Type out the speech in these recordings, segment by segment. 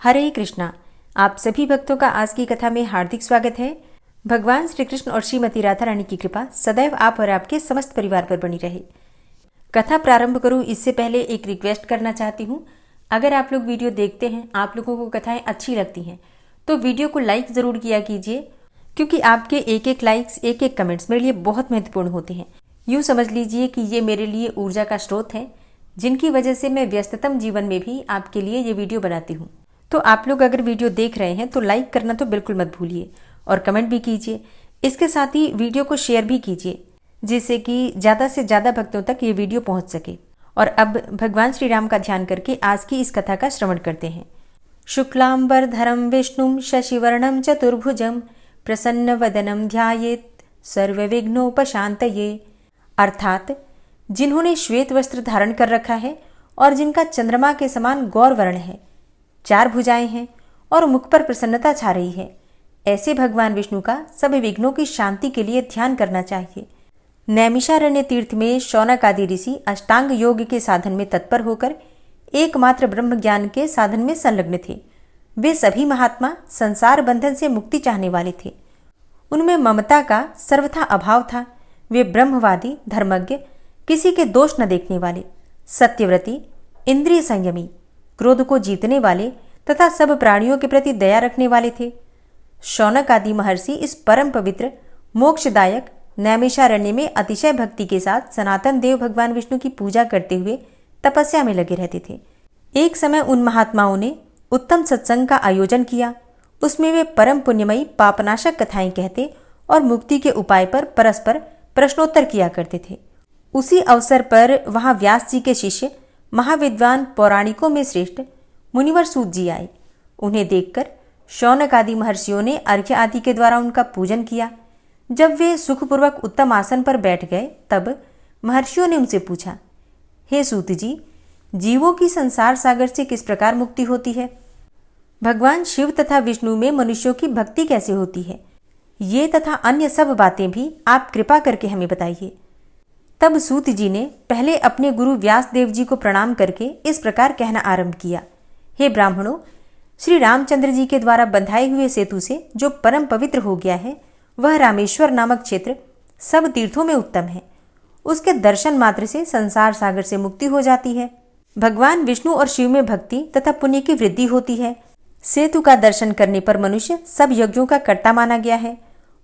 हरे कृष्णा। आप सभी भक्तों का आज की कथा में हार्दिक स्वागत है। भगवान श्री कृष्ण और श्रीमती राधा रानी की कृपा सदैव आप और आपके समस्त परिवार पर बनी रहे। कथा प्रारंभ करूं इससे पहले एक रिक्वेस्ट करना चाहती हूं। अगर आप लोग वीडियो देखते हैं, आप लोगों को कथाएं अच्छी लगती हैं, तो वीडियो को लाइक ज़रूर किया कीजिए, क्योंकि आपके एक एक लाइक्स, एक एक कमेंट्स मेरे लिए बहुत महत्वपूर्ण होते हैं। यूँ समझ लीजिए कि ये मेरे लिए ऊर्जा का स्रोत है, जिनकी वजह से मैं व्यस्ततम जीवन में भी आपके लिए ये वीडियो बनाती हूँ। तो आप लोग अगर वीडियो देख रहे हैं तो लाइक करना तो बिल्कुल मत भूलिए और कमेंट भी कीजिए। इसके साथ ही वीडियो को शेयर भी कीजिए, जिससे कि ज़्यादा से ज़्यादा भक्तों तक ये वीडियो पहुंच सके। और अब भगवान श्री राम का ध्यान करके आज की इस कथा का श्रवण करते हैं। शुक्लांबरधरं विष्णुं शशिवर्णं चतुर्भुजं प्रसन्नवदनं ध्यायेत् सर्वविघ्नोपशान्तये। अर्थात जिन्होंने श्वेत वस्त्र धारण कर रखा है और जिनका चंद्रमा के समान गौर वर्ण है, 4 भुजाएं हैं और मुख पर प्रसन्नता छा रही है, ऐसे भगवान विष्णु का सभी विघ्नों की शांति के लिए ध्यान करना चाहिए। नैमिषारण्य तीर्थ में शौनक आदि ऋषि अष्टांग योग के साधन में तत्पर होकर एकमात्र ब्रह्म ज्ञान के साधन में संलग्न थे। वे सभी महात्मा संसार बंधन से मुक्ति चाहने वाले थे। उनमें ममता का सर्वथा अभाव था। वे ब्रह्मवादी, धर्मज्ञ, किसी के दोष न देखने वाले, सत्यव्रती, इंद्रिय संयमी, क्रोध को जीतने वाले तथा सब प्राणियों के प्रति दया रखने वाले थे। शौनक आदि महर्षि इस परम पवित्र मोक्षदायक नैमिषारण्य में अतिशय भक्ति के साथ सनातन देव भगवान विष्णु की पूजा करते हुए तपस्या में लगे रहते थे। एक समय उन महात्माओं ने उत्तम सत्संग का आयोजन किया। उसमें वे परम पुण्यमयी पापनाशक कथाएं कहते और मुक्ति के उपाय पर परस्पर प्रश्नोत्तर किया करते थे। उसी अवसर पर वहां व्यास जी के शिष्य महाविद्वान पौराणिकों में श्रेष्ठ मुनिवर सूत जी आए। उन्हें देखकर शौनक आदि महर्षियों ने अर्घ्य आदि के द्वारा उनका पूजन किया। जब वे सुखपूर्वक उत्तम आसन पर बैठ गए, तब महर्षियों ने उनसे पूछा, हे सूत जी, जीवों की संसार सागर से किस प्रकार मुक्ति होती है? भगवान शिव तथा विष्णु में मनुष्यों की भक्ति कैसे होती है? ये तथा अन्य सब बातें भी आप कृपा करके हमें बताइए। तब सूत जी ने पहले अपने गुरु व्यास देव जी को प्रणाम करके इस प्रकार कहना आरंभ किया, हे ब्राह्मणों, श्री रामचंद्र जी के द्वारा बंधाए हुए सेतु से जो परम पवित्र हो गया है, वह रामेश्वर नामक क्षेत्र सब तीर्थों में उत्तम है। उसके दर्शन मात्र से संसार सागर से मुक्ति हो जाती है। भगवान विष्णु और शिव में भक्ति तथा पुण्य की वृद्धि होती है। सेतु का दर्शन करने पर मनुष्य सब यज्ञों का कर्ता माना गया है।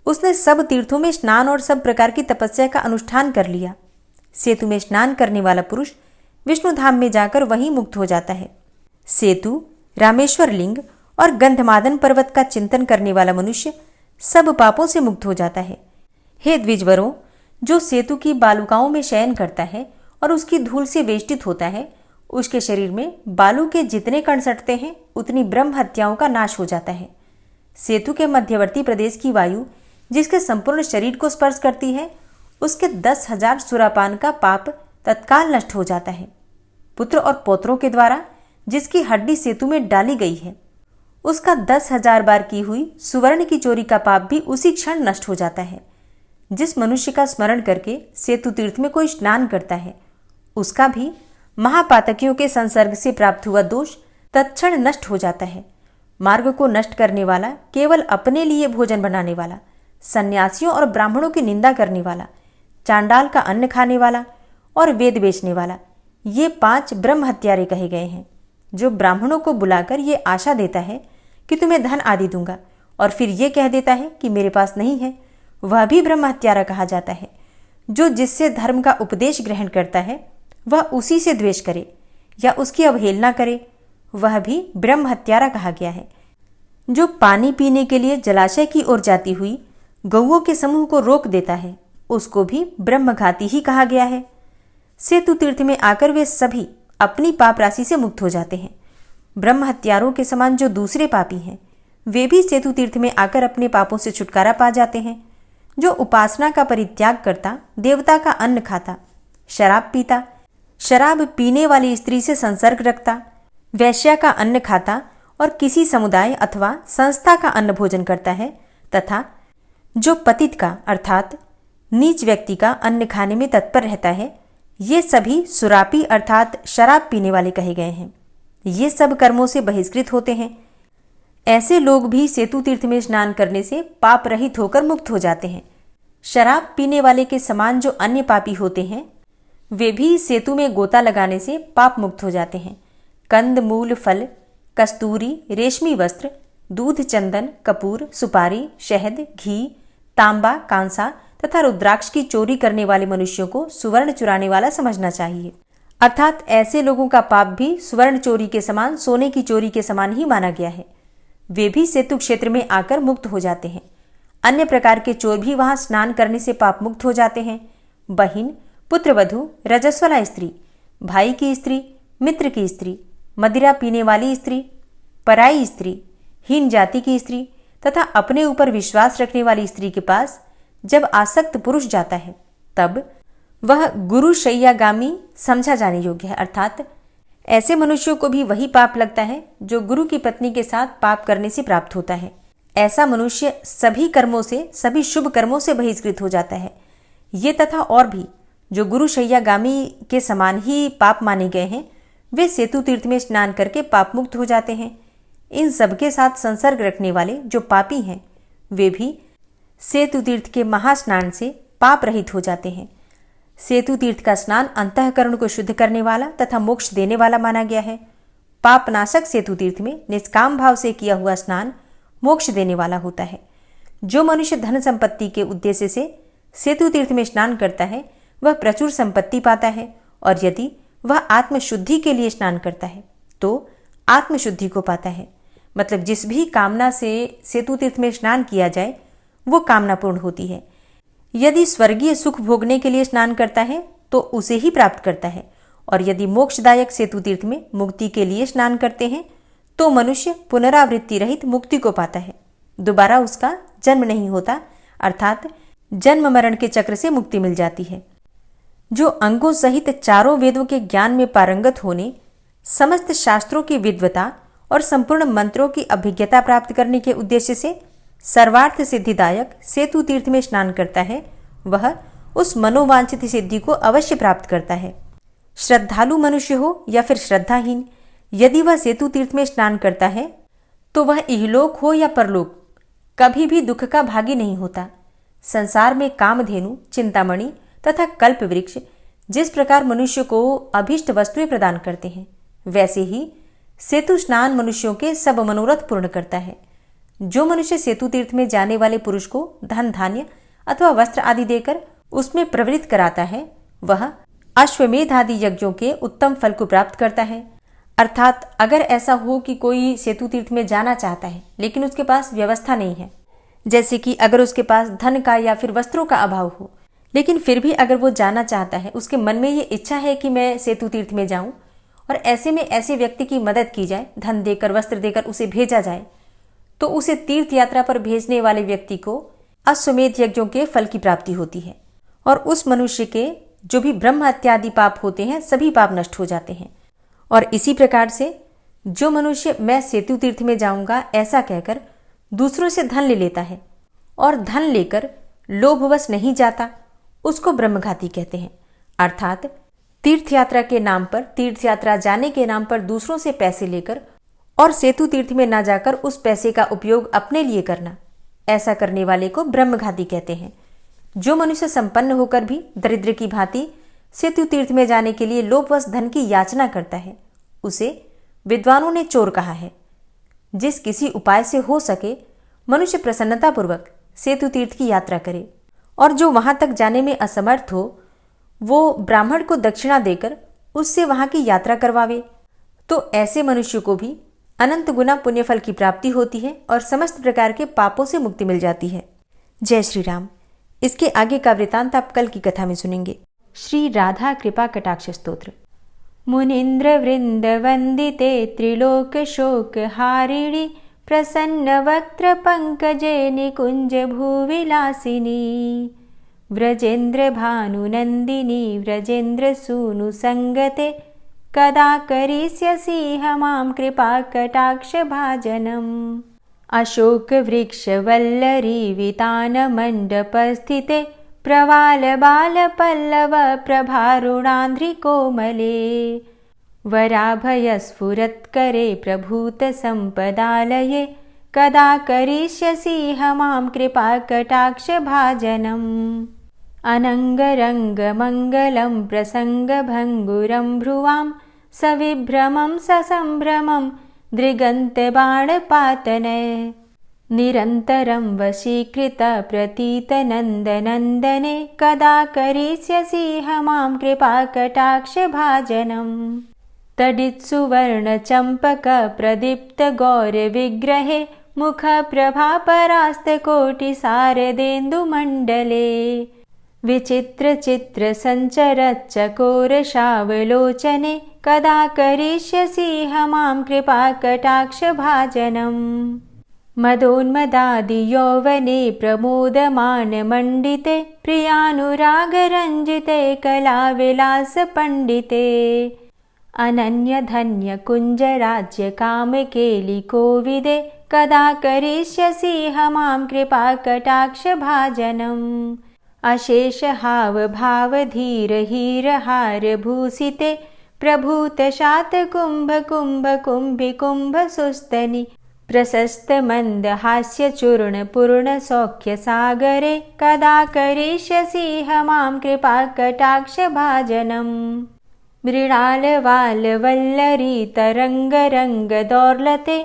उसने सब तीर्थों में स्नान और सब प्रकार की तपस्या का अनुष्ठान कर लिया। सेतु में स्नान करने वाला पुरुष विष्णु धाम में जाकर वहीं मुक्त हो जाता है। सेतु, रामेश्वर लिंग और गंधमादन पर्वत का चिंतन करने वाला मनुष्य सब पापों से मुक्त हो जाता है। हे द्विजवरों, जो सेतु की बालुकाओं में शयन करता है और उसकी धूल से वेष्टित होता है, उसके शरीर में बालू के जितने कण सटते हैं, उतनी ब्रह्म हत्याओं का नाश हो जाता है। सेतु के मध्यवर्ती प्रदेश की वायु जिसके संपूर्ण शरीर को स्पर्श करती है, उसके 10,000 सुरापान का पाप तत्काल नष्ट हो जाता है। पुत्र और पौत्रों के द्वारा जिसकी हड्डी सेतु में डाली गई है, उसका 10,000 बार की हुई सुवर्ण की चोरी का पाप भी उसी क्षण नष्ट हो जाता है। जिस मनुष्य का स्मरण करके सेतु तीर्थ में कोई स्नान करता है, उसका भी महापातकियों के संसर्ग से प्राप्त हुआ दोष तत्क्षण नष्ट हो जाता है। मार्ग को नष्ट करने वाला, केवल अपने लिए भोजन बनाने वाला, सन्यासियों और ब्राह्मणों की निंदा करने वाला, चांडाल का अन्न खाने वाला और वेद बेचने वाला, ये 5 ब्रह्म हत्यारे कहे गए हैं। जो ब्राह्मणों को बुलाकर ये आशा देता है कि तुम्हें धन आदि दूंगा और फिर ये कह देता है कि मेरे पास नहीं है, वह भी ब्रह्म हत्यारा कहा जाता है। जो जिससे धर्म का उपदेश ग्रहण करता है, वह उसी से द्वेष करे या उसकी अवहेलना करे, वह भी ब्रह्म हत्यारा कहा गया है। जो पानी पीने के लिए जलाशय की ओर जाती हुई गौओं के समूह को रोक देता है, उसको भी ब्रह्मघाती ही कहा गया है। सेतु तीर्थ में आकर वे सभी अपनी पाप राशि से मुक्त हो जाते हैं। ब्रह्म हत्यारों के समान जो दूसरे पापी हैं, वे भी सेतु तीर्थ में आकर अपने पापों से छुटकारा पा जाते हैं। जो उपासना का परित्याग करता, देवता का अन्न खाता, शराब पीता, शराब पीने वाली स्त्री से संसर्ग रखता, वैश्या का अन्न खाता और किसी समुदाय अथवा संस्था का अन्न भोजन करता है, तथा जो पतित का अर्थात नीच व्यक्ति का अन्न खाने में तत्पर रहता है, ये सभी सुरापी अर्थात शराब पीने वाले कहे गए हैं। ये सब कर्मों से बहिष्कृत होते हैं। ऐसे लोग भी सेतु तीर्थ में स्नान करने से पाप रहित होकर मुक्त हो जाते हैं। शराब पीने वाले के समान जो अन्य पापी होते हैं वे भी सेतु में गोता लगाने से पाप मुक्त हो जाते हैं। कंद मूल फल, कस्तूरी, रेशमी वस्त्र, दूध, चंदन, कपूर, सुपारी, शहद, घी, तांबा, कांसा तथा रुद्राक्ष की चोरी करने वाले मनुष्यों को सुवर्ण चुराने वाला समझना चाहिए। अर्थात ऐसे लोगों का पाप भी सुवर्ण चोरी के समान, सोने की चोरी के समान ही माना गया है। वे भी सेतु क्षेत्र में आकर मुक्त हो जाते हैं। अन्य प्रकार के चोर भी वहां स्नान करने से पाप मुक्त हो जाते हैं। बहिन, पुत्रवधू, रजस्वला स्त्री, भाई की स्त्री, मित्र की स्त्री, मदिरा पीने वाली स्त्री, पराई स्त्री, हीन जाति की स्त्री तथा अपने ऊपर विश्वास रखने वाली स्त्री के पास जब आसक्त पुरुष जाता है तब वह गुरु शय्यागामी समझा जाने योग्य है। अर्थात ऐसे मनुष्यों को भी वही पाप लगता है जो गुरु की पत्नी के साथ पाप करने से प्राप्त होता है। ऐसा मनुष्य सभी कर्मों से, सभी शुभ कर्मों से बहिष्कृत हो जाता है। ये तथा और भी जो गुरु शय्यागामी के समान ही पाप माने गए हैं वे सेतु तीर्थ में स्नान करके पाप मुक्त हो जाते हैं। इन सबके साथ संसर्ग रखने वाले जो पापी हैं वे भी सेतु तीर्थ के महास्नान से पाप रहित हो जाते हैं। सेतु तीर्थ का स्नान अंतःकरण को शुद्ध करने वाला तथा मोक्ष देने वाला माना गया है। पापनाशक सेतु तीर्थ में निष्काम भाव से किया हुआ स्नान मोक्ष देने वाला होता है। जो मनुष्य धन संपत्ति के उद्देश्य से सेतु तीर्थ में स्नान करता है वह प्रचुर संपत्ति पाता है, और यदि वह आत्मशुद्धि के लिए स्नान करता है तो आत्मशुद्धि को पाता है। मतलब जिस भी कामना से सेतु तीर्थ में स्नान किया जाए वो कामना पूर्ण होती है। यदि स्वर्गीय सुख भोगने के लिए स्नान करता है तो उसे ही प्राप्त करता है, और यदि मोक्षदायक सेतु तीर्थ में मुक्ति के लिए स्नान करते हैं तो मनुष्य पुनरावृत्ति रहित मुक्ति को पाता है। दोबारा उसका जन्म नहीं होता, अर्थात जन्म मरण के चक्र से मुक्ति मिल जाती है। जो अंगों सहित चारों वेदों के ज्ञान में पारंगत होने, समस्त शास्त्रों की विद्वता और संपूर्ण मंत्रों की अभिज्ञता प्राप्त करने के उद्देश्य से सर्वार्थ सिद्धिदायक सेतु तीर्थ में स्नान करता है वह उस मनोवांछित सिद्धि को अवश्य प्राप्त करता है। श्रद्धालु मनुष्य हो या फिर श्रद्धाहीन, यदि वह सेतु तीर्थ में स्नान करता है तो वह इहलोक हो या परलोक कभी भी दुख का भागी नहीं होता। संसार में कामधेनु, चिंतामणि तथा कल्प वृक्ष जिस प्रकार मनुष्य को अभीष्ट वस्तुएं प्रदान करते हैं, वैसे ही सेतु स्नान मनुष्यों के सब मनोरथ पूर्ण करता है। जो मनुष्य सेतु तीर्थ में जाने वाले पुरुष को धन, धान्य अथवा वस्त्र आदि देकर उसमें प्रवृत्त कराता है वह अश्वमेध आदि यज्ञों के उत्तम फल को प्राप्त करता है। अर्थात अगर ऐसा हो कि कोई सेतु तीर्थ में जाना चाहता है लेकिन उसके पास व्यवस्था नहीं है, जैसे कि अगर उसके पास धन का या फिर वस्त्रों का अभाव हो, लेकिन फिर भी अगर वो जाना चाहता है, उसके मन में ये इच्छा है कि मैं सेतु तीर्थ में जाऊं, और ऐसे में ऐसे व्यक्ति की मदद की जाए, धन देकर, वस्त्र देकर उसे भेजा जाए, तो उसे तीर्थ यात्रा पर भेजने वाले व्यक्ति को अश्वमेध यज्ञों के फल की प्राप्ति होती है, और उस मनुष्य के जो भी ब्रह्म हत्या आदि पाप होते हैं सभी पाप नष्ट हो जाते हैं। और इसी प्रकार से जो मनुष्य मैं सेतु तीर्थ में जाऊंगा ऐसा कहकर दूसरों से धन ले लेता है और धन लेकर लोभवश नहीं जाता, उसको ब्रह्मघाती कहते हैं। अर्थात तीर्थ यात्रा के नाम पर, तीर्थ यात्रा जाने के नाम पर दूसरों से पैसे लेकर और सेतु तीर्थ में ना जाकर उस पैसे का उपयोग अपने लिए करना, ऐसा करने वाले को ब्रह्मघाती कहते हैं। जो मनुष्य संपन्न होकर भी दरिद्र की भांति सेतु तीर्थ में जाने के लिए लोभवश धन की याचना करता है, उसे विद्वानों ने चोर कहा है। जिस किसी उपाय से हो सके मनुष्य प्रसन्नतापूर्वक सेतु तीर्थ की यात्रा करे, और जो वहां तक जाने में असमर्थ हो वो ब्राह्मण को दक्षिणा देकर उससे वहां की यात्रा करवावे, तो ऐसे मनुष्य को भी अनंत गुना पुण्यफल की प्राप्ति होती है और समस्त प्रकार के पापों से मुक्ति मिल जाती है। जय श्री राम। इसके आगे का वृतांत आप कल की कथा में सुनेंगे। श्री राधा कृपा कटाक्ष स्तोत्र। मुनीन्द्र वृंद वंदिते त्रिलोक शोक हारिणी प्रसन्न वक्त्र पंकजे निकुंज भूविलासिनी व्रजेन्द्र भानुनंदिनी व्रजेन्द्र सूनु संगते कदा करिष्यसि मां कृपा कटाक्ष भाजनम्। अशोक वृक्ष वल्लरी वितान मंडप स्थिते प्रवाल बाल पल्लव प्रभारुणांध्रि कोमले वराभय स्फुरत्करे प्रभूत संपदालये कदा करिष्यसि मां कृपाकटाक्षभाजनम्। अनङ्गरङ्गमङ्गलं प्रसङ्गभङ्गुरं भ्रुवां सविभ्रमं ससम्भ्रमं दृगन्तबाणपातने। निरन्तरं वशीकृतप्रतीतनन्दनन्दने कदा करिष्यसि मां कृपाकटाक्षभाजनम्। तडित्सुवर्णचम्पकप्रदीप्तगौरविग्रहे मुखप्रभापरास्तकोटिसारदेन्दुमण्डले। विचित्रचित्रसञ्चरच्चकोरशावलोचने कदा करिष्यसि मां कृपाकटाक्षभाजनम्। मदोन्मदादियौवने प्रमोदमानमण्डिते प्रियानुरागरञ्जिते कलाविलासपण्डिते। अनन्यधन्यकुञ्जराज्यकामकेलिकोविदे कदा करिष्यसि मां कृपाकटाक्षभाजनम्। अशेषहावभावधीरहीरहारभूषिते प्रभूतशातकुम्भकुम्भकुम्भिकुम्भसुस्तनि प्रशस्तमन्दहास्यचूर्णपूर्णसौख्यसागरे कदा करिष्यसि मां कृपाकटाक्षभाजनम्। मृणालवालवल्लरीतरङ्गरङ्गदौर्लते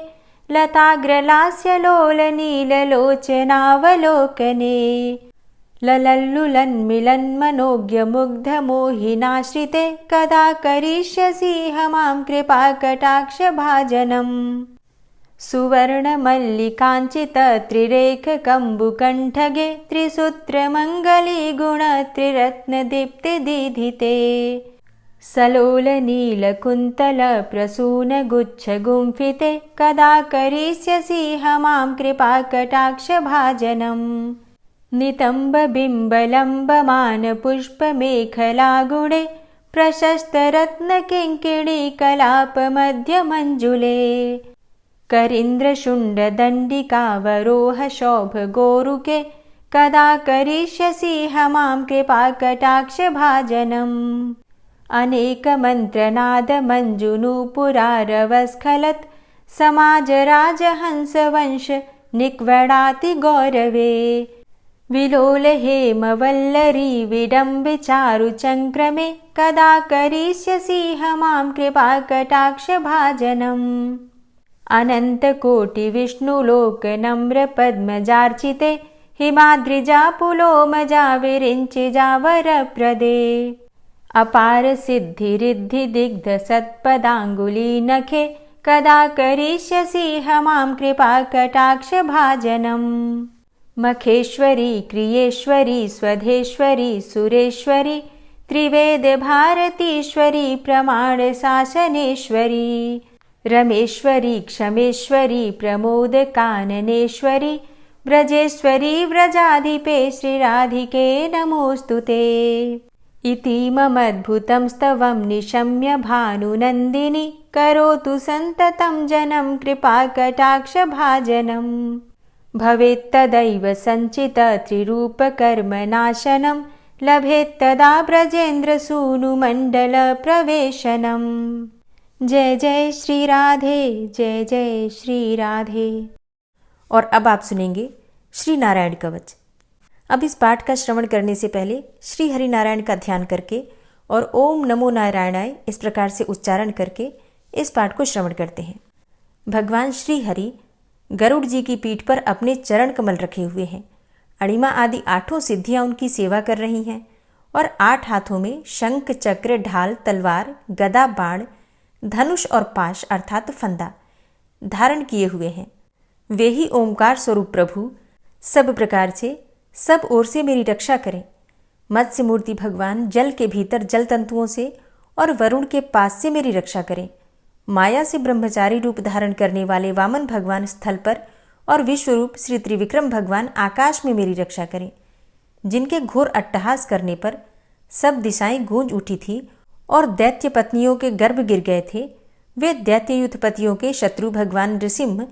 लताग्रलास्यलोलनीललोचनावलोकने। ललल्लुलन्मिलन्मनोज्ञमुग्धमोहिनाश्रिते कदा करिष्यसि मां कृपाकटाक्षभाजनम्। सुवर्णमल्लिकाञ्चितत्रिरेखकम्बुकण्ठगे त्रिसूत्रमङ्गलीगुणत्रिरत्नदीप्तिदीधिते। सलोलनीलकुन्तलप्रसूनगुच्छगुम्फिते कदा करिष्यसि मां कृपाकटाक्षभाजनम्। नितम्बबिम्बलम्बमानपुष्पमेखलागुणे प्रशस्तरत्नकिङ्किणीकलापमध्यमञ्जुले। करीन्द्रशुण्डदण्डिकावरोहशोभगोरुके कदा करिष्यसि मां कृपाकटाक्षभाजनम्। अनेकमन्त्रनादमञ्जुनूपुरारवस्खलत् समाजराजहंसवंश निक्वडातिगौरवे। विलोलहेमवल्लरी विडम्बिचारुचङ्क्रमे कदा करिष्यसि मां कृपाकटाक्षभाजनम्। अनन्तकोटिविष्णुलोकनम्रपद्मजार्चिते हिमाद्रिजापुलोमजाविरिञ्चिजावरप्रदे। अपारसिद्धिरिद्धिदिग्धसत्पदाङ्गुलीनखे कदा करिष्यसि मां कृपाकटाक्षभाजनम्। मखेश्वरी क्रियेश्वरी स्वधेश्वरी सुरेश्वरी त्रिवेदभारतीश्वरी प्रमाणशासनेश्वरी। रमेश्वरी क्षमेश्वरी प्रमोदकाननेश्वरी व्रजेश्वरी व्रजाधिपे श्रीराधिके नमोऽस्तुते। इतीममद्भुतं स्तवं निशम्य भानुनन्दिनी करोतु सन्ततं जनं कृपाकटाक्षभाजनम्। भवेत्तदैव सञ्चितत्रिरूपकर्मनाशनं लभेत्तदा ब्रजेन्द्रसूनुमण्डलप्रवेशनम्। जय जय श्री राधे, जय जय श्री राधे। और अब आप सुनेंगे श्री नारायण कवच। अब इस पाठ का श्रवण करने से पहले श्री हरिनारायण का ध्यान करके और ओम नमो नारायणाय इस प्रकार से उच्चारण करके इस पाठ को श्रवण करते हैं। भगवान श्री हरि गरुड़ जी की पीठ पर अपने चरण कमल रखे हुए हैं। अणिमा आदि 8 सिद्धियां उनकी सेवा कर रही हैं और 8 हाथों में शंख, चक्र, ढाल, तलवार, गदा, बाण, धनुष और पाश अर्थात फंदा धारण किए हुए हैं। वे ही ओंकार स्वरूप प्रभु सब प्रकार से सब ओर से मेरी रक्षा करें। मत्स्य मूर्ति भगवान जल के भीतर जल तंतुओं से और वरुण के पास से मेरी रक्षा करें। माया से ब्रह्मचारी रूप धारण करने वाले वामन भगवान स्थल पर और विश्वरूप श्री त्रिविक्रम भगवान आकाश में मेरी रक्षा करें। जिनके घोर अट्टहास करने पर सब दिशाएं गूंज उठी थी और दैत्य पत्नियों के गर्भ गिर गए थे, वे दैत्ययुत पतियों के शत्रु भगवान नृसिंह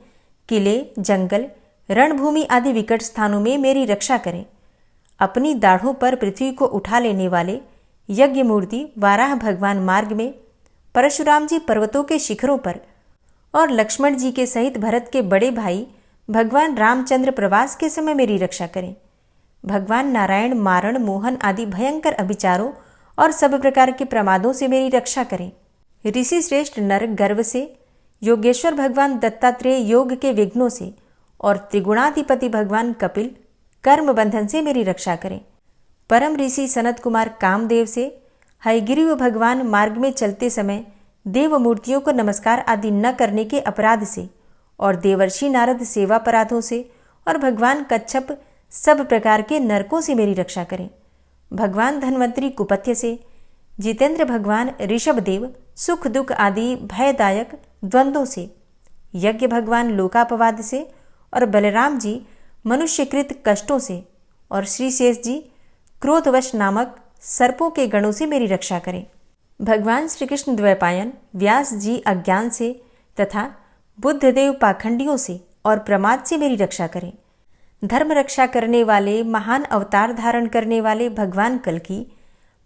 किले, जंगल, रणभूमि आदि विकट स्थानों में मेरी रक्षा करें। अपनी दाढ़ों पर पृथ्वी को उठा लेने वाले यज्ञ मूर्ति वाराह भगवान मार्ग में, परशुराम जी पर्वतों के शिखरों पर और लक्ष्मण जी के सहित भरत के बड़े भाई भगवान रामचंद्र प्रवास के समय मेरी रक्षा करें। भगवान नारायण मारण मोहन आदि भयंकर अभिचारों और सब प्रकार के प्रमादों से मेरी रक्षा करें। ऋषि श्रेष्ठ नर गर्व से, योगेश्वर भगवान दत्तात्रेय योग के विघ्नों से और त्रिगुणाधिपति भगवान कपिल कर्म बंधन से मेरी रक्षा करें। परम ऋषि सनत कुमार कामदेव से, हयग्रीव भगवान मार्ग में चलते समय देव मूर्तियों को नमस्कार आदि न करने के अपराध से और देवर्षि नारद सेवा अपराधों से और भगवान कच्छप सब प्रकार के नरकों से मेरी रक्षा करें। भगवान धन्वंतरी कुपथ्य से, जितेंद्र भगवान ऋषभदेव सुख दुख आदि भयदायक द्वंद्वों से, यज्ञ भगवान लोकापवाद से और बलराम जी मनुष्यकृत कष्टों से और श्री शेष जी क्रोधवश नामक सर्पों के गणों से मेरी रक्षा करें। भगवान श्री कृष्ण द्वैपायन व्यास जी अज्ञान से तथा बुद्धदेव पाखंडियों से और प्रमाद से मेरी रक्षा करें। धर्म रक्षा करने वाले महान अवतार धारण करने वाले भगवान कल की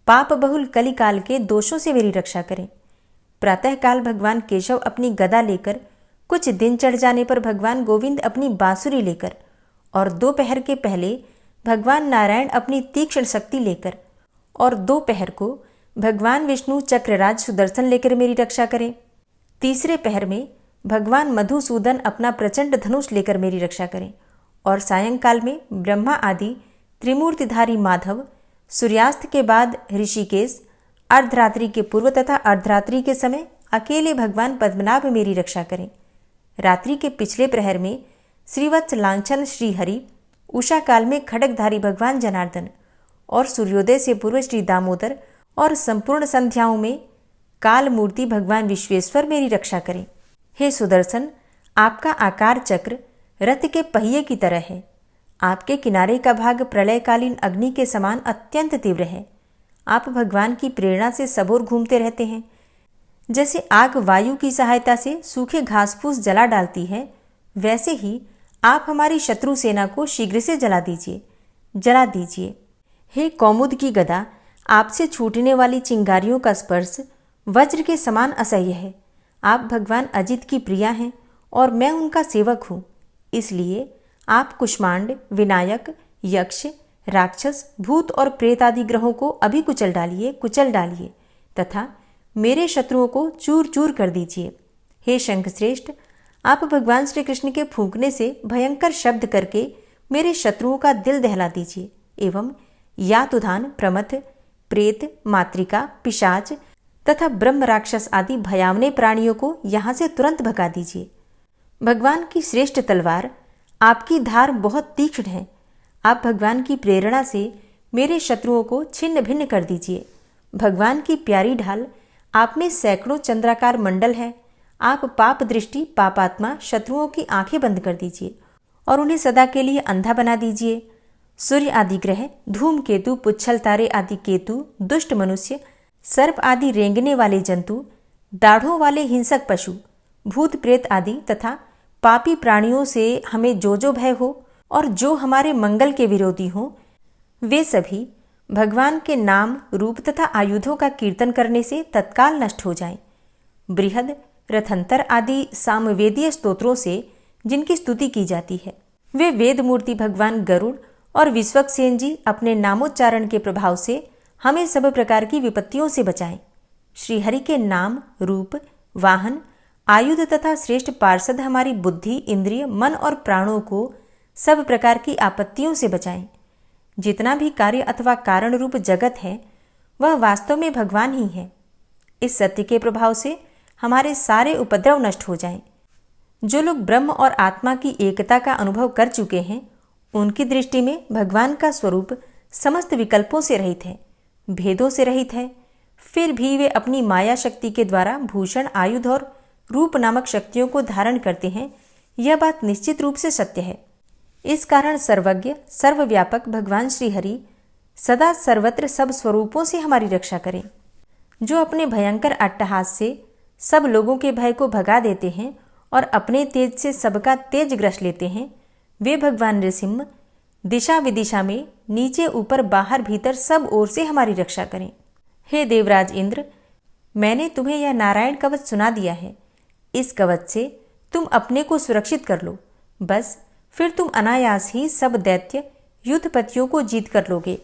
पाप बहुल कलिकाल के दोषों से मेरी रक्षा करें। प्रातःकाल भगवान केशव अपनी गदा लेकर, कुछ दिन चढ़ जाने पर भगवान गोविंद अपनी बांसुरी लेकर और दोपहर के पहले भगवान नारायण अपनी तीक्ष्ण शक्ति लेकर और दोपहर को भगवान विष्णु चक्रराज सुदर्शन लेकर मेरी रक्षा करें। तीसरे पहर में भगवान मधुसूदन अपना प्रचंड धनुष लेकर मेरी रक्षा करें और सायंकाल में ब्रह्मा आदि त्रिमूर्तिधारी माधव, सूर्यास्त के बाद ऋषिकेश, अर्धरात्रि के पूर्व तथा अर्धरात्रि के समय अकेले भगवान पद्मनाभ मेरी रक्षा करें। रात्रि के पिछले प्रहर में श्रीवत्स लांछन श्रीहरि, उषा काल में खड्गधारी भगवान जनार्दन और सूर्योदय से पूर्व श्री दामोदर और संपूर्ण संध्याओं में काल मूर्ति भगवान विश्वेश्वर मेरी रक्षा करें। हे सुदर्शन, आपका आकार चक्र रथ के पहिए की तरह है। आपके किनारे का भाग प्रलयकालीन अग्नि के समान अत्यंत तीव्र है। आप भगवान की प्रेरणा से सबोर घूमते रहते हैं। जैसे आग वायु की सहायता से सूखे घास फूस जला डालती है, वैसे ही आप हमारी शत्रु सेना को शीघ्र से जला दीजिए। हे कौमुद की गदा, आपसे छूटने वाली चिंगारियों का स्पर्श वज्र के समान असह्य है। आप भगवान अजित की प्रिया हैं और मैं उनका सेवक हूँ। इसलिए आप कुष्मांड, विनायक, यक्ष, राक्षस, भूत और प्रेत आदि ग्रहों को अभी कुचल डालिए तथा मेरे शत्रुओं को चूर चूर कर दीजिए। हे शंखश्रेष्ठ, आप भगवान श्री कृष्ण के फूंकने से भयंकर शब्द करके मेरे शत्रुओं का दिल दहला दीजिए एवं यातुधान, प्रमथ, प्रेत, मातृका, पिशाच तथा ब्रह्म राक्षस आदि भयावने प्राणियों को यहाँ से तुरंत भगा दीजिए। भगवान की श्रेष्ठ तलवार, आपकी धार बहुत तीक्ष्ण है। आप भगवान की प्रेरणा से मेरे शत्रुओं को छिन्न भिन्न कर दीजिए। भगवान की प्यारी ढाल, आप में सैकड़ों चंद्राकार मंडल है। आप पाप दृष्टि, पापात्मा शत्रुओं की आंखें बंद कर दीजिए और उन्हें सदा के लिए अंधा बना दीजिए। सूर्य आदि ग्रह, धूमकेतु, पुच्छल तारे आदि केतु, दुष्ट मनुष्य, सर्प आदि रेंगने वाले जंतु, दाढ़ों वाले हिंसक पशु, भूत प्रेत आदि तथा पापी प्राणियों से हमें जो भय हो और जो हमारे मंगल के विरोधी हों, वे सभी भगवान के नाम, रूप तथा आयुधों का कीर्तन करने से तत्काल नष्ट हो जाएं। बृहद, रथंतर आदि सामवेदीय स्तोत्रों से जिनकी स्तुति की जाती है, वे वेद मूर्ति भगवान गरुड़ और विश्वक्सेन जी अपने नामोच्चारण के प्रभाव से हमें सब प्रकार की विपत्तियों से बचाएं। श्रीहरि के नाम, रूप, वाहन, आयुध तथा श्रेष्ठ पार्षद हमारी बुद्धि, इंद्रिय, मन और प्राणों को सब प्रकार की आपत्तियों से बचाएं। जितना भी कार्य अथवा कारण रूप जगत है, वह वास्तव में भगवान ही है। इस सत्य के प्रभाव से हमारे सारे उपद्रव नष्ट हो जाएं। जो लोग ब्रह्म और आत्मा की एकता का अनुभव कर चुके हैं, उनकी दृष्टि में भगवान का स्वरूप समस्त विकल्पों से रहित है, भेदों से रहित है। फिर भी वे अपनी माया शक्ति के द्वारा भूषण, आयुध और रूप नामक शक्तियों को धारण करते हैं। यह बात निश्चित रूप से सत्य है। इस कारण सर्वज्ञ, सर्वव्यापक भगवान श्री हरि सदा सर्वत्र सब स्वरूपों से हमारी रक्षा करें। जो अपने भयंकर अट्टहास से सब लोगों के भय को भगा देते हैं और अपने तेज से सबका तेज ग्रस लेते हैं, वे भगवान नृसिंह दिशा विदिशा में नीचे ऊपर बाहर भीतर सब ओर से हमारी रक्षा करें। हे देवराज इंद्र, मैंने तुम्हें यह नारायण कवच सुना दिया है। इस कवच से तुम अपने को सुरक्षित कर लो। बस फिर तुम अनायास ही सब दैत्य युद्धपतियों को जीत कर लोगे।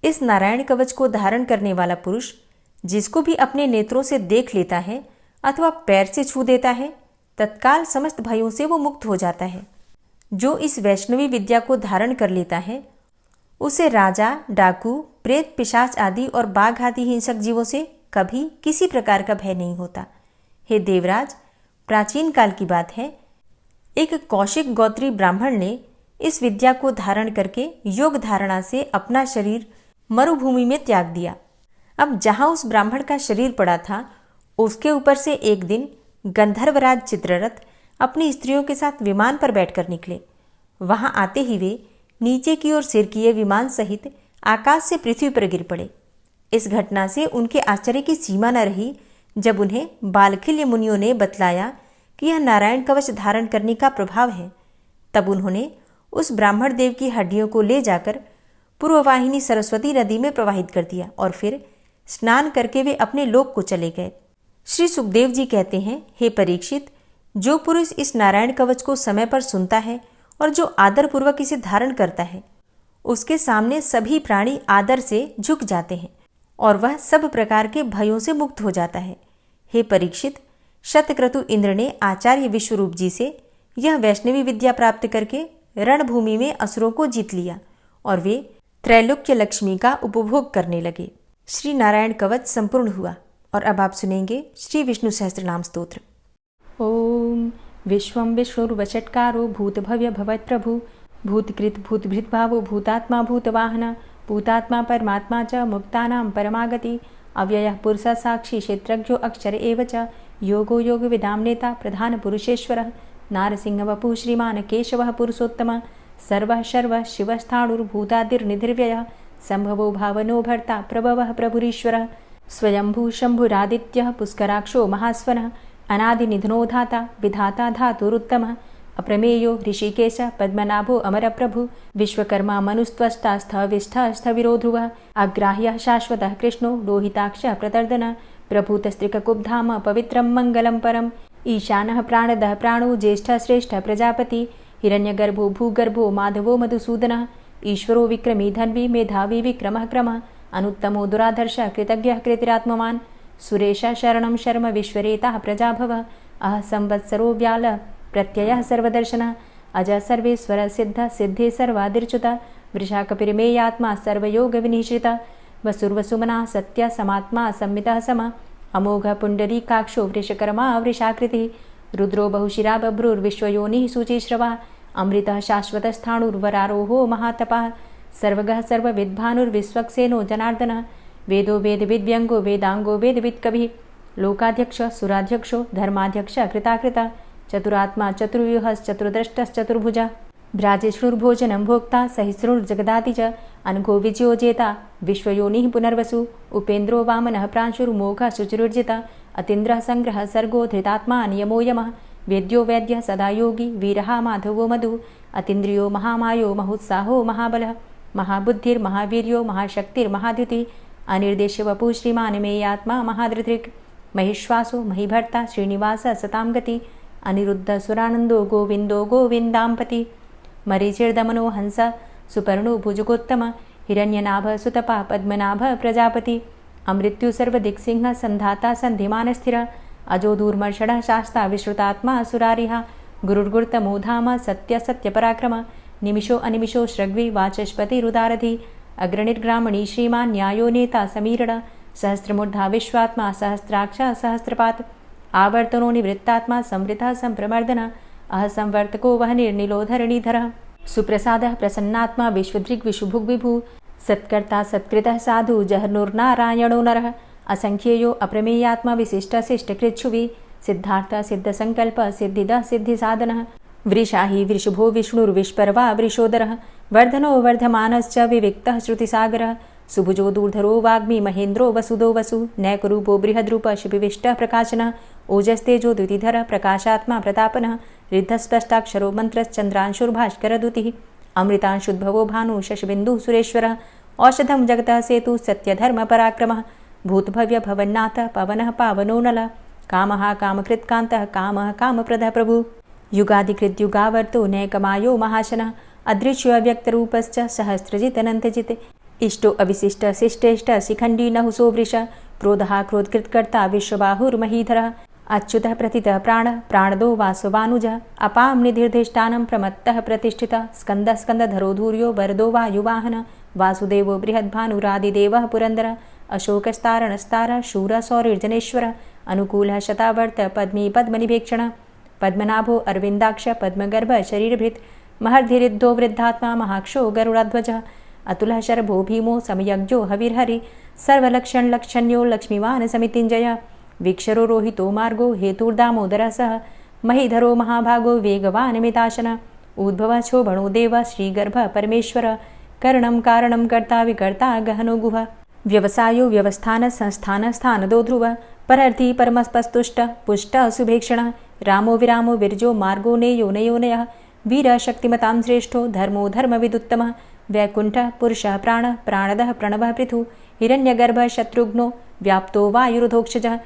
इस नारायण कवच को धारण करने वाला पुरुष जिसको भी अपने नेत्रों से देख लेता है अथवा पैर से छू देता है, तत्काल समस्त भयों से वो मुक्त हो जाता है। जो इस वैष्णवी विद्या को धारण कर लेता है उसे राजा, डाकू, प्रेत, पिशाच आदि और बाघ आदि हिंसक जीवों से कभी किसी प्रकार का भय नहीं होता। हे देवराज, प्राचीन काल की बात है, एक कौशिक गोत्री ब्राह्मण ने इस विद्या को धारण करके योग धारणा से अपना शरीर मरुभूमि में त्याग दिया। अब जहां उस ब्राह्मण का शरीर पड़ा था उसके ऊपर से एक दिन गंधर्वराज चित्ररथ अपनी स्त्रियों के साथ विमान पर बैठकर निकले। वहां आते ही वे नीचे की ओर सिर किए विमान सहित आकाश से पृथ्वी पर गिर पड़े। इस घटना से उनके आश्चर्य की सीमा न रही जब उन्हें बालखिल्य मुनियों ने बतलाया कि यह नारायण कवच धारण करने का प्रभाव है। तब उन्होंने उस ब्राह्मण देव की हड्डियों को ले जाकर पूर्ववाहिनी सरस्वती नदी में प्रवाहित कर दिया और फिर स्नान करके वे अपने लोक को चले गए। श्री सुखदेव जी कहते हैं, हे परीक्षित, जो पुरुष इस नारायण कवच को समय पर सुनता है और जो आदर पूर्वक इसे धारण करता है उसके सामने सभी प्राणी आदर से झुक जाते हैं और वह सब प्रकार के भयों से मुक्त हो जाता है। हे परीक्षित, शतक्रतु इंद्र ने आचार्य विश्वरूप जी से यह वैष्णवी विद्या प्राप्त करके रणभूमि में असुरों को जीत लिया और वे त्रैलोक्य लक्ष्मी का उपभोग करने लगे। श्री नारायण कवच संपूर्ण हुआ और अब आप सुनेंगे श्री विष्णु सहस्त्रनाम स्तोत्र। ओम विश्वं विष्णुर्वषट्कारो भूतभव्य भवत्प्रभु भूतकृत भूतभृत भावो भूतात्मा भूतवाहन भूतात्मा परमात्मा च मुक्तानां परमागति अव्ययः पुरुषः साक्षी क्षेत्रज्ञो अक्षर एव च योगो योगविदां नेता प्रधान पुरुषेश्वरः नारसिंह वपुः श्रीमान् केशवः पुरुषोत्तमः सर्वः शर्वः शिवस्थाणुर्भूतादिर्निधिर्व्ययः संभवो भावनो भर्ता प्रभवः प्रभुरीश्वरः स्वयंभू शंभुरादित्यः पुष्कराक्षो महास्वनः अनादिनिधनो धाता विधाता धातुरुत्तमः अप्रमेयो ऋषिकेश पद्मनाभो अमरप्रभु विश्वकर्मा मनुस्त्वष्टा स्थविष्ठः स्थविरो ध्रुवः अग्राह्यः शाश्वतः कृष्णो लोहिताक्षः प्रतर्दनः प्रभूतस्त्रिककुब्धाम पवित्रं मङ्गलं परम् ईशानः प्राणदः प्राणो ज्येष्ठः श्रेष्ठः प्रजापति हिरण्यगर्भो भूगर्भो माधवो मधुसूदनः ईश्वरो विक्रमी धन्वी मेधावी विक्रमः क्रमः अनुत्तमो दुराधर्षः कृतज्ञः कृतिरात्मवान् सुरेशः शरणं शर्म विश्वरेताः प्रजाभवः अह संवत्सरो व्याल प्रत्ययः सर्वदर्शनः अज सर्वेश्वर सिद्ध सिद्धे सर्वादिर्च्युत वृषाकपिर्मेयात्मा सर्वयोगविनिश्रितः वसुर्वसुमनः सत्य समात्मा संमितः समः अमोघ पुण्डरीकाक्षो वृषकर्मा वृषाकृतिः रुद्रो बहुशिरा बभ्रुर्विश्वयोनिः शुचिश्रवः अमृतः शाश्वतस्थाणुर्वरारोहो महातपः सर्वगः सर्वविद्भानुर्विश्वक्सेनो जनार्दनः वेदो वेदविद्व्यङ्गो वेदाङ्गो वेदवित्कविः लोकाध्यक्ष सुराध्यक्षो धर्माध्यक्ष कृताकृता चतुरात्मा चतुर्व्यूहश्चतुर्द्रष्टश्चतुर्भुजः भ्राजिष्णुर्भोजनं भोक्ता सहिष्णुर्जगदाति च अनघो विजयोजेता विश्वयोनिः पुनर्वसु उपेन्द्रो वामनः प्रांशुर्मोघः शुचिरुर्जिता अतीन्द्रः संग्रहः सर्गो धृतात्मा नियमो यमः वेद्यो वैद्यः सदा योगी वीरः माधवो मधु अतीन्द्रियो महामायो महोत्साहो महाबलः महाबुद्धिर्महावीर्यो महाशक्तिर्महाद्युतिः अनिर्देश्य वपुः श्रीमान् मेयात्मा महाधृतिर् महिश्वासो महीभर्ता श्रीनिवासः सतां गति अनिरुद्ध सुरानन्दो गोविन्दो गोविन्दाम्पति मरीचिर्दमनो हंस सुपर्णो भुजगोत्तम हिरण्यनाभ सुतपा पद्मनाभ प्रजापति अमृत्यु सर्वदिक्सिंह संधाता संधिमान स्थिर अजो दूर्मर्षण शास्ता विश्रुतात्मा सुरारिहा गुरुर्गुर्तमो धाम सत्य सत्य पराक्रम निमिषो अनिमिषो श्रग्वी वाचस्पतिरुदारधि अग्रणिर्ग्रामणी श्रीमान् न्यायो नेता समीरण सहस्रमूर्धा विश्वात्मा सहस्राक्ष सहस्रपात आवर्तनो निवृत्तात्मा संवृतः संप्रमर्दन अह संवर्तको वह निर्निलोधरणीधरः सुप्रसादः प्रसन्नात्मा विश्वदृग् विशुभुग् विभु सत्कर्ता सत्कृतः साधु जहर्नुर्नारायणो नरः असंख्येयो अप्रमेयात्मा विशिष्टशिष्टकृच्छुवि सिद्धार्थ सिद्धसंकल्प सिद्धिदः सिद्धिसाधनः वृषाहि वृषभो विष्णुर्विष्पर्वा वृषोदरः वर्धनो वर्धमानश्च विविक्तः श्रुतिसागरः सुभुजो दूर्धरो वाग्मी महेन्द्रो वसुदो वसु नैकरूपो बृहद्रूप शिपिविष्टः प्रकाशनः ओजस्तेजो द्युतिधरः प्रकाशात्मा प्रतापनः रिद्धस्पष्टाक्षरो मन्त्रश्चन्द्रांशुर्भास्करदुतिः अमृतांशुद्भवो भानु शशबिन्दुः सुरेश्वरः औषधं जगतः सेतु सत्यधर्मपराक्रमः भूतभव्य भवन्नाथ पवनः पावनो नलः कामः कामकृत्कान्तः कामः कामप्रदः प्रभु युगाधिकृत युगावर्तो नैकमायो महाशनः अदृश्यो अव्यक्तरूपश्च सहस्रजित् अनन्तजित् इष्टो अविशिष्ट शिष्टेष्ट शिखण्डी नहुसो वृष क्रोधः क्रोधकृत्कर्ता विश्वबाहुर्महीधरः अच्युतः प्रतितः प्राणः प्राणदो वासवानुजः अपां निधिर्धिष्ठानं प्रमत्तः प्रतिष्ठितः स्कन्दः स्कन्दधरो धूर्यो वरदो वायुवाहनः वासुदेवो बृहद्भानुरादिदेवः पुरन्दरः अशोकस्तारणस्तारः शूरः सौरिर्जनेश्वरः अनुकूलः शतावर्त पद्मी पद्मनिभेक्षणः पद्मनाभो अरविन्दाक्ष पद्मगर्भ शरीरभृत् महर्धिरिद्धो वृद्धात्मा महाक्षो गरुडाध्वजः अतुलः शरभो भीमो समयज्ञो हविर्हरि सर्वलक्षणलक्षण्यो लक्ष्मीवान् समितिञ्जयः वीक्षरो रोहितो मार्गो हेतुर्दामोदरः सह महीधरो महाभागो वेगवान् मिताशनः उद्भवः क्षोभणो देवः श्रीगर्भः परमेश्वरः करणं कारणं कर्ता विकर्ता गहनो गुहः व्यवसायो व्यवस्थान संस्थान स्थानदो ध्रुवः परर्थी परमस्पस्तुष्ट पुष्ट शुभेक्षणः रामो विरामो विरजो मार्गो नेयो नयोनयः वीरः शक्तिमतां श्रेष्ठो धर्मो धर्मविदुत्तमः वैकुण्ठः पुरुषः प्राणः प्राणदः प्रणवः पृथु हिरण्यगर्भः शत्रुघ्नो व्याप्तो वायुरुधोक्षजः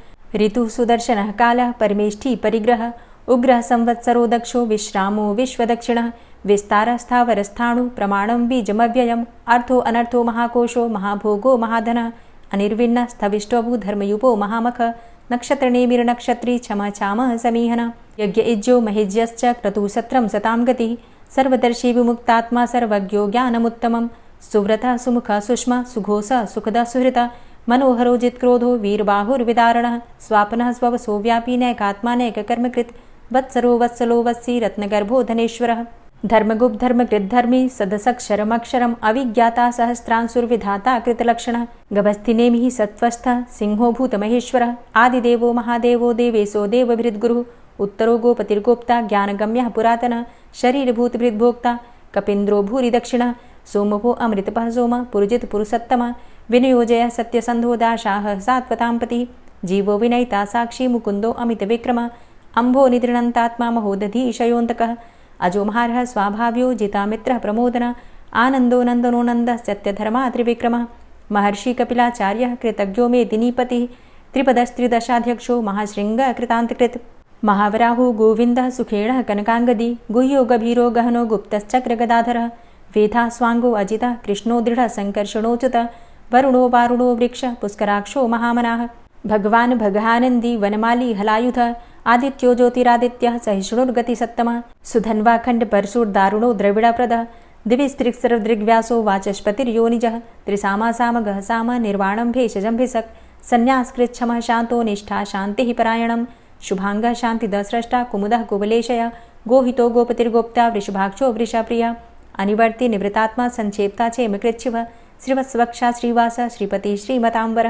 ऋतुः सुदर्शनः कालः परमेष्ठी परिग्रहः उग्रः संवत्सरो दक्षो विश्रामो विश्वदक्षिणः विस्तारः स्थावरस्थाणु प्रमाणं बीजमव्ययम् अर्थो अनर्थो महाकोशो महाभोगो महाधनः अनिर्विण्णः स्थविष्टोभू धर्मयुपो महामखः नक्षत्रनेमिर्नक्षत्री क्षमा क्षामः समीहनः यज्ञ इज्जो महेज्यश्च क्रतुसत्रं सतां गतिः सर्वदर्शी विमुक्तात्मा सर्वज्ञो ज्ञानमुत्तमं सुव्रतः सुमुखः सुष्मा सुघोषः सुखदः सुहृतः मनोहरो जित्क्रोधो वीरबाहुर्विदारणः स्वापनः स्ववसो व्यापी नैकात्मा नैककर्मकृत् वत्सरो वत्सलो वत्सी रत्नगर्भो धनेश्वरः धर्मगुप्त धर्मकृद्धर्मी सदसक्षरमक्षरम् अविज्ञाता सहस्रांशुर्विधाता कृतलक्षणः गभस्तिनेमिः सत्त्वस्थः सिंहो भूतमहेश्वरः आदिदेवो महादेवो देवेशो देवभृद्गुरुः उत्तरो गोपतिर्गोप्ता ज्ञानगम्यः पुरातनः शरीरभूतभृद्भोक्ता कपीन्द्रो भूरि दक्षिणः सोमभो अमृतपः सोमः पुरुजित पुरुषोत्तमः विनियोजय सत्यसन्धो दाशाः सात्वतां पतिः जीवो विनयिता साक्षी मुकुन्दो अमितविक्रमः अम्भो निद्रणन्तात्मा महोदधीशयोऽन्तकः अजो महारः स्वाभाव्यो जितामित्रः प्रमोदनः आनन्दो नन्दनो नन्दः सत्यधर्मा त्रिविक्रमः महर्षि कपिलाचार्यः कृतज्ञो मेदिनीपतिः त्रिपदस्त्रिदशाध्यक्षो महाशृङ्गः कृतान्तकृत् महावराहो गोविन्दः सुखेणः कनकाङ्गदी गुह्यो गभीरो गहनो गुप्तश्चक्रगदाधरः वेधा स्वाङ्गो अजितः कृष्णो दृढः सङ्कर्षणोच्युतः वरुणो वारुणो वृक्षः पुष्कराक्षो महामनाः भगवान् भगानन्दी वनमाली हलायुधः आदित्यो ज्योतिरादित्यः सहिष्णुर्गतिसत्तमः सुधन्वाखण्ड परशुर्दारुणो द्रविडप्रदः दिविस्त्रिक्सर्वदृग्व्यासो वाचस्पतिर्योनिजः त्रिसामा सामगः साम निर्वाणं भेषजं भिषक् सन्न्यासकृच्छमः शान्तो निष्ठा शान्तिः परायणं शुभाङ्गः शान्तिदस्रष्टा कुमुदः कुवलेशयः गोहितो गोपतिर्गोप्ता वृषभाक्षो वृषप्रियः अनिवर्ति निवृतात्मा संक्षेप्ता चेमकृच्छिवः श्रीवत्सवक्षा श्रीवास श्रीपति श्रीमतांबर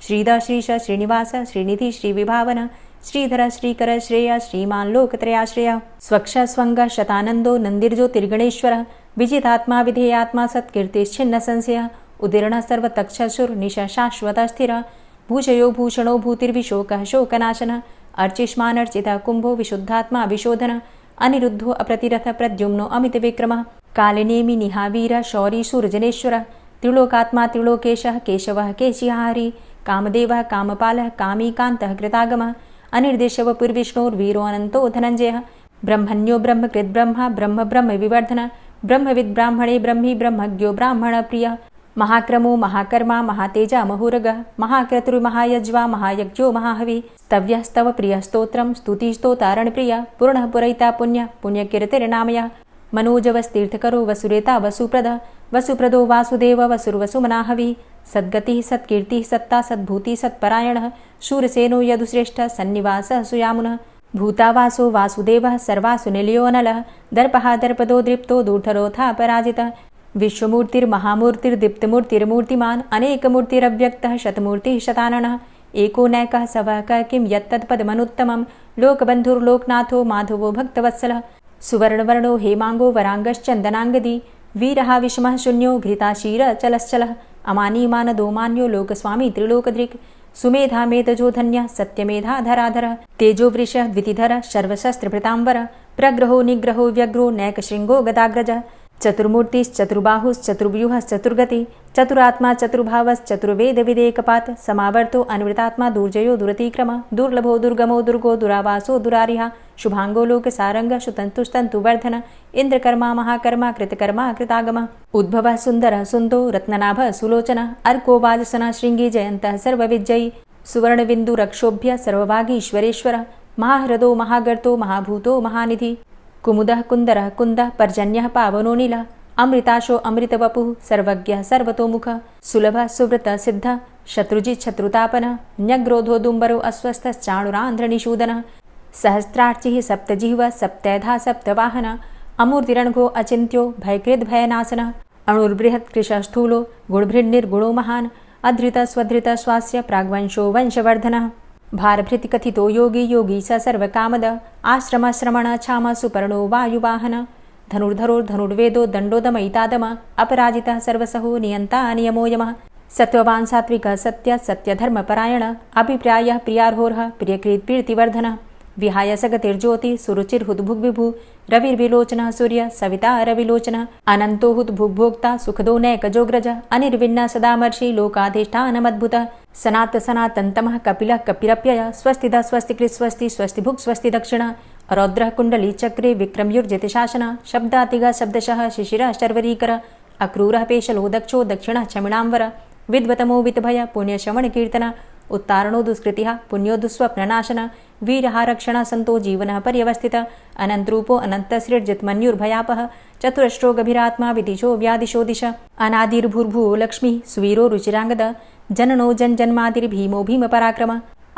श्रीद श्रीश श्रीनिवास श्रीनिधि श्रीविभावन श्रीधर श्रीकर श्रेय श्रीमान लोकत्रयाश्रय स्वक्ष स्वंग शतानंदो नंदिर्ज्योतिर्गणेश्वर विजितात्मा विधेयात्मा सत्कीर्तिश्छिन्न संशय उदीर्ण सर्वतक्षसुर निश शाश्वत स्थिर भूषयो भूषणो भूतिर्विशोक शोकनाशन अर्चिष्मान अर्चित कुंभो विशुद्धात्मा विशोधन अनिरुद्धो अप्रतिरथ प्रद्युम्नो अमित विक्रम कालिनेमि निहावीर शौरी सूर्जनेश्वर त्रिलोकात्मा त्रिलोकेशः केशवः केशिहारी कामदेवः कामपालः कामीकान्तः कृतागमः अनिर्देशव पुर्विष्णोर्वीरो अनन्तो धनञ्जयः ब्रह्मण्यो ब्रह्मकृत् ब्रह्मा ब्रह्म ब्रह्म विवर्धन ब्रह्मविद् ब्राह्मणे ब्रह्मी ब्रह्मज्ञो ब्राह्मण प्रियः महाक्रमो महाकर्मा महातेजा महोरगः महाक्रतुर्महायज्वा महायज्ञो महाहवि स्तव्यः स्तव प्रियः स्तोत्रं स्तुतिस्तोतारण प्रियः पूर्णः पुरैता पुण्यः पुण्यकीर्तिर्नामयः मनोजवस्तीर्थकरो वसुरेता वसुप्रद वसुप्रदो वासुदेव वसुर्वसुमनाहवि सद्गतिः सत्कीर्तिः सत्ता सद्भूति सत्परायणः शूरसेनो यदुश्रेष्ठः सन्निवासः सुयामुनः भूतावासो वासुदेवः सर्वासु निलयोऽनलः दर्पः दर्पदो दृप्तो दूर्धरोथा पराजितः विश्वमूर्तिर्महामूर्तिर्दीप्तमूर्तिर्मूर्तिमान् अनेकमूर्तिरव्यक्तः शतमूर्तिः शताननः एको नैकः सवः किं यत्तत्पदमनुत्तमं लोकबन्धुर्लोकनाथो माधवो भक्तवत्सलः सुवर्णवर्णो हेमांगो वरांगश्चन्दनांगदी वीरः विषमः शून्यो घृताशीर चलश्चलः अमानीमानदो मान्यो लोकस्वामी त्रिलोकदृक् सुमेधा मेधजो धन्यः सत्यमेधा धराधरः तेजो वृषः द्वितिधरः सर्वशस्त्रभृतांबरः प्रग्रहो निग्रहो व्यग्रो नैकशृङ्गो गदाग्रजः चतुर्मूर्तिश्चतुर्बाहुश्चतुर्व्यूहश्चतुर्गति चतुरात्मा चतुर्भावश्चतुर्वेद विदेकपात समावर्तो अनिवृतात्मा दुर्जयो दुरतिक्रम दुर्लभो दुर्गमो दुर्गो दुरावासो दुरारिहा शुभांगो लोक सारंग शुतंतुस्तंतु वर्धन इंद्रकर्मा महाकर्मा कृतकर्मा कृतागम उद्भव सुंदर सुंदो रत्ननाभ सुलोचन अर्को वाजसन श्रृंगी जयंत सर्वविजयी सुवर्णबिंदु रक्षोभ्य सर्वभागीश्वरेश्वर महाहृदो महागर्तो महाभूतो महानिधि कुमुदः कुंदरः कुंदः पर्जन्यः पावनो नीलः अमृताशो अमृतवपुः सर्वज्ञः सर्वतोमुख सुलभ सुव्रत सिद्ध शत्रुजित् शत्रुतापन न्यग्रोधोदुम्बरो अस्वस्थश्चाणुरान्ध्रनिषूदनः सहस्रार्चिः सप्तजिह्व सप्तैधा सप्तवाहन अमूर्तिरणघो अचिन्त्यो भयकृद्भयनाशनः अणुर्बृहत्कृशस्थूलो गुणभृन्निर्गुणो महान् अधृत स्वधृत स्वास्य प्राग्वंशो वंशवर्धनः भारभृतिकथितो योगी योगी स सर्वकामद आश्रमश्रमण छाम सुपर्णो वायुवाहन धनुर्धरोर्धनुर्वेदो दण्डोदमयितादम अपराजितः सर्वसहो नियन्ता नियमो यमः सत्त्ववान् सात्विकः सत्य सत्यधर्मपरायण अभिप्रायः प्रियार्होर्ह प्रियकृत्प्रीतिवर्धनः विहाय सगतिर्ज्योति सुरुचिर्हुद्भुग्विभु रविर्विलोचनः सूर्य सविता रविलोचनः अनन्तो हुद्भुग्भोक्ता सुखदो नैकजोग्रज अनिर्विण्ण सदामर्षि लोकाधिष्ठानमद्भुतः सनात सनातन्तमः कपिलः कपिरप्यय स्वस्तिदा स्वस्तिकृत् स्वस्ति स्वस्तिभुक् स्वस्ति दक्षिण रौद्रः कुण्डली चक्रे विक्रमयुर्जितशासन शब्दातिगः शब्दशः शिशिरः शर्वरीकर अक्रूरः पेशलो दक्षो दक्षिणः क्षमिणाम्बर विद्वतमो वितभय पुण्यश्रवणकीर्तन उत्तारणो दुष्कृतिः पुण्यो दुःस्वप्ननाशन वीरहारक्षण सन्तो जीवनः पर्यवस्थित अनन्तरूपो अनन्तसृर्जितमन्युर्भयापः चतुरष्ट्रो गभीरात्मा विदिशो व्यादिशो दिश अनादिर्भूर्भुवो लक्ष्मीः सुवीरो रुचिराङ्गद जननो जन्मादिर्भीमो भीमपराक्रम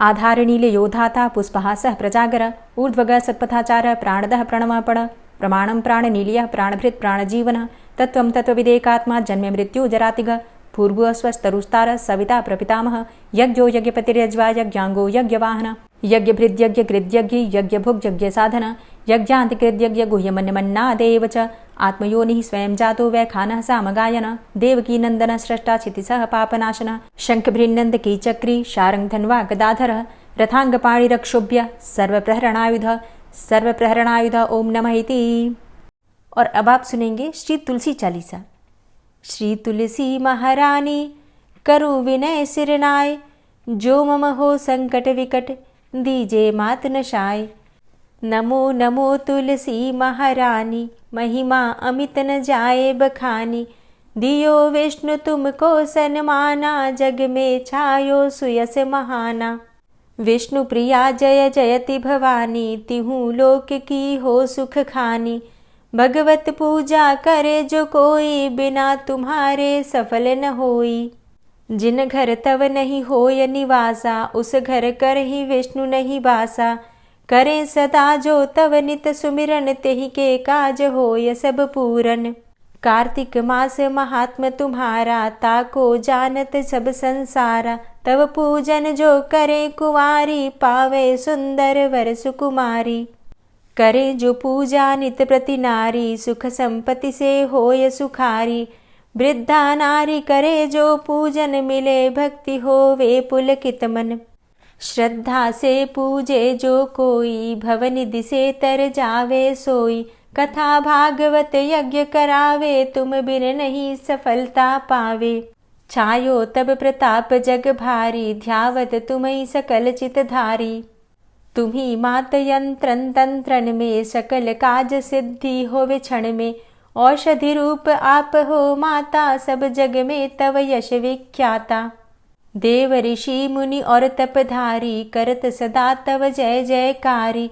आधारनीलयो धाता पुष्पहासः प्रजागर ऊर्ध्वगः सत्पथाचारः प्राणदः प्रणवपण प्रमाणं प्राणनीलयः प्राणभृत् प्राणजीवनः तत्त्वं तत्त्वविदेकात्मा जन्म मृत्यु जरातिग भूर्भुवस्वस्तरुस्तार सविता प्रपितामह यज्ञो यज्ञपतिर्यज्वा यज्ञाङ्गो यज्ञवाहन यज्ञभृद्यज्ञकृद्यज्ञ यज्ञभुग्यज्ञसाधन यज्ञान्तिकृद्यज्ञ गुह्यमन्यमन्नादेव च आत्मयोनिः स्वयं जातो वैखानः सामगायन देवकीनन्दन स्रष्टा क्षितिसः पापनाशन शङ्खभृन्नन्दकी चक्री शारङ्गधन्वा गदाधरः रथाङ्गपाणिरक्षोभ्य सर्वप्रहरणायुध ओम नमः इति। और अब आप सुनेंगे श्री तुलसी चालीसा। श्री तुलसी महारानी करु विनय सिरनाय जो मम हो संकट विकट दीजे मात नशाय। नमो नमो तुलसी महारानी महिमा अमित न जाए बखानी दियो विष्णु तुमको सन्माना जग में छायो सुयस महाना। विष्णु प्रिया जय जयति भवानी तिहूँ लोक की हो सुख खानी। भगवत पूजा करे जो कोई बिना तुम्हारे सफल न होई। जिन घर तव नहीं होय निवासा उस घर कर ही विष्णु नहीं बासा। करे सदा जो तव नित सुमिरन तेहि के काज होय सब पूरन। कार्तिक मास महात्म तुम्हारा ताको जानत सब संसारा। तव पूजन जो करे कुंवारी पावे सुंदर वर सुकुमारी। करे जो पूजा नित प्रति नारी सुख संपत्ति से होय सुखारी। वृद्धा नारी करे जो पूजन मिले भक्ति होवे पुलकित मन। श्रद्धा से पूजे जो कोई भवनिधि से तर जावे सोई। कथा भागवत यज्ञ करावे तुम बिन नहीं सफलता पावे। छायो तब प्रताप जग भारी ध्यावत तुम्हि सकल चित धारी। तुम्ही मात यंत्रन तंत्रन में सकल काज सिद्धि होवे क्षण में। औषधि रूप आप हो माता सब जग में तव यश विख्याता। देव ऋषि मुनि और तपधारी करत सदा तव जय जयकारी।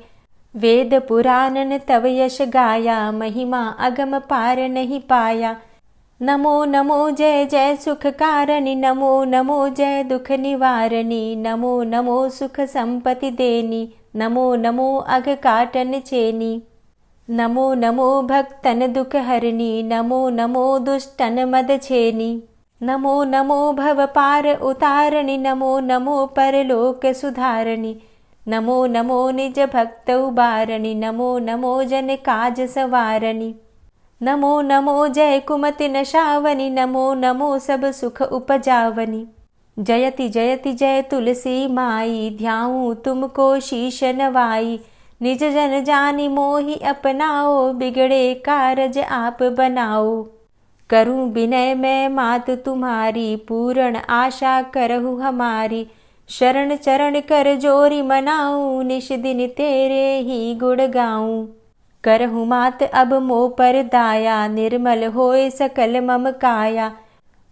वेद पुराणन तव यश गाया महिमा अगम पार नहीं पाया। नमो नमो जय जय सुख कारणी नमो नमो जय दुख निवारणी। नमो नमो सुख संपत्ति देनी नमो नमो अघ काटन चेनी। नमो नमो भक्तन दुख हरणी नमो नमो दुष्टन मद छेनी। नमो नमो भव पार उतारणी नमो नमो परलोक सुधारणी। नमो नमो निज भक्त उबारणी नमो नमो जन काज सवारणी। नमो नमो जय कुमति नशावनी नमो नमो सब सुख उपजावनी। जयति जयति जय तुलसी माई ध्याऊं तुमको शीश नवाई। निज जन जानि मोहि अपनाओ, बिगड़े कारज आप बनाओ। करूं विनय मैं मात तुम्हारी, पूर्ण आशा करहु हमारी। शरण चरण कर जोरी मनाऊं, निश दिन तेरे ही गुण गाऊं। करहु मात अब मोह पर दाया, निर्मल होए सकल मम काया।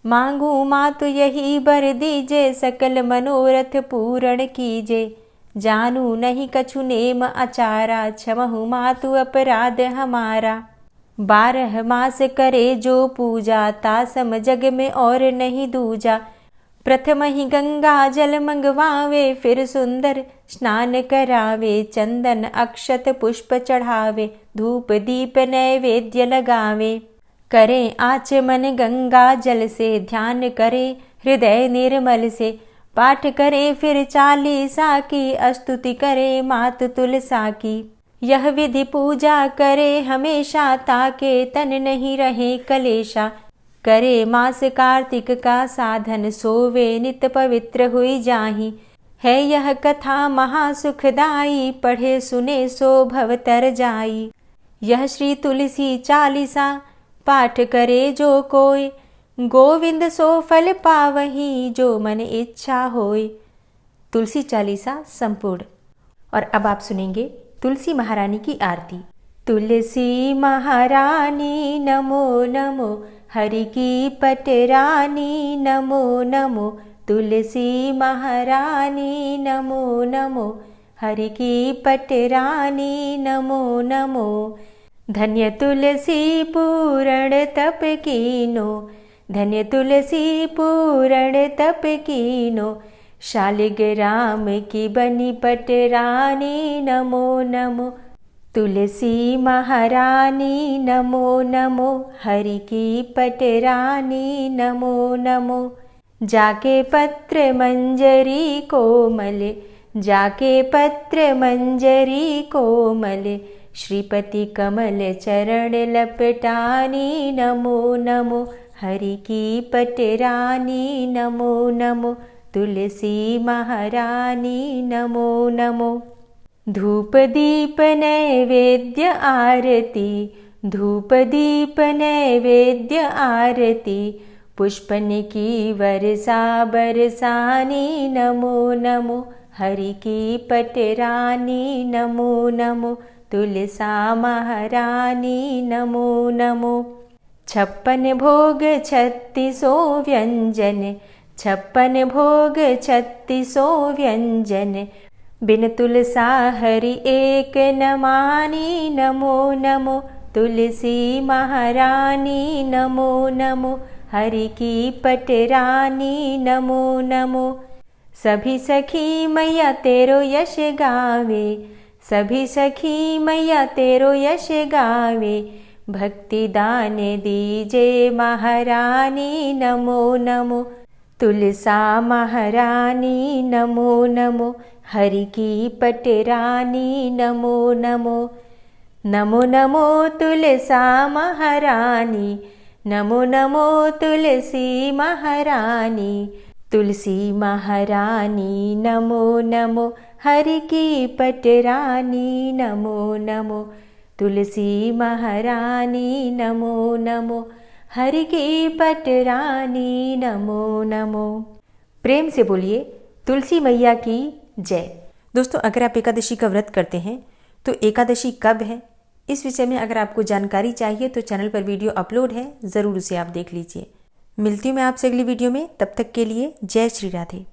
मांगू मातु यही बर दीजे, सकल मनोरथ पूर्ण कीजे। जानू नहीं कछु नेम आचारा, क्षमहु मातु अपराध हमारा। 12 मास करे जो पूजा, तासम जग में और नहीं दूजा। प्रथम ही गंगा जल मंगवावे, फिर सुंदर स्नान करावे। चंदन अक्षत पुष्प चढ़ावे, धूप दीप नैवेद्य लगावे। करें आचमन गंगा जल से, ध्यान करे हृदय निर्मल से। पाठ करे फिर चालीसा की, स्तुति करे मात तुलसा की। यह विधि पूजा करे हमेशा, ताके तन नहीं रहे कलेशा। करे मास कार्तिक का साधन, सोवे नित पवित्र हुई जाहि। है यह कथा महासुखदाई, पढ़े सुने सो भव तर जाई। यह श्री तुलसी चालीसा, पाठ करे जो कोय। गोविंद सो फल पावही, जो मन इच्छा होय। तुलसी चालीसा संपूर्ण। और अब आप सुनेंगे तुलसी महारानी की आरती। तुलसी महारानी नमो नमो, हरि की पटरानी नमो नमो। तुलसी महारानी नमो नमो, हरि की पटरानी नमो नमो। धन्य तुलसी पूर्ण तप कीनो, धन्य तुलसी पूर्ण तप कीनो। शालिग्राम की बनी पटरानी नमो नमो। तुलसी महारानी नमो नमो, हरि की पटरानी नमो नमो। जाके पत्र मंजरी कोमल, जाके पत्र मंजरी कोमल। श्रीपति कमल चरण लपटानी नमो नमो, हरि की पटरानी नमो नमो। तुलसी महारानी नमो नमो। धूप दीप नैवेद्य आरती, धूप दीप नैवेद्य आरती। पुष्पन की वर्षा बरसानी नमो नमो, हरि की पटरानी नमो नमो। तुलसा महारानी नमो नमो। 56 भोग 36 व्यंजन, 56 भोग 36 व्यंजन। बिन तुलसा हरि एक न मानी नमो नमो। तुलसी महारानी नमो नमो, हरि की पटरानी नमो नमो। सभी सखी मैया तेरो यश गावे, सभी सखी मैया तेरो यश गावे। भक्ति दान दीजे महारानी नमो नमो। तुलसा महारानी नमो नमो, हरि की पटरानी नमो नमो। नमो नमो तुलसा महारानी, नमो नमो तुलसी महारानी। तुलसी महारानी नमो नमो, हरि की पटरानी नमो नमो। तुलसी महारानी नमो नमो, हरि की पटरानी नमो नमो। प्रेम से बोलिए तुलसी मैया की जय। दोस्तों, अगर आप एकादशी का व्रत करते हैं तो एकादशी कब है, इस विषय में अगर आपको जानकारी चाहिए तो चैनल पर वीडियो अपलोड है, ज़रूर उसे आप देख लीजिए। मिलती हूँ मैं आपसे अगली वीडियो में, तब तक के लिए जय श्री राधे।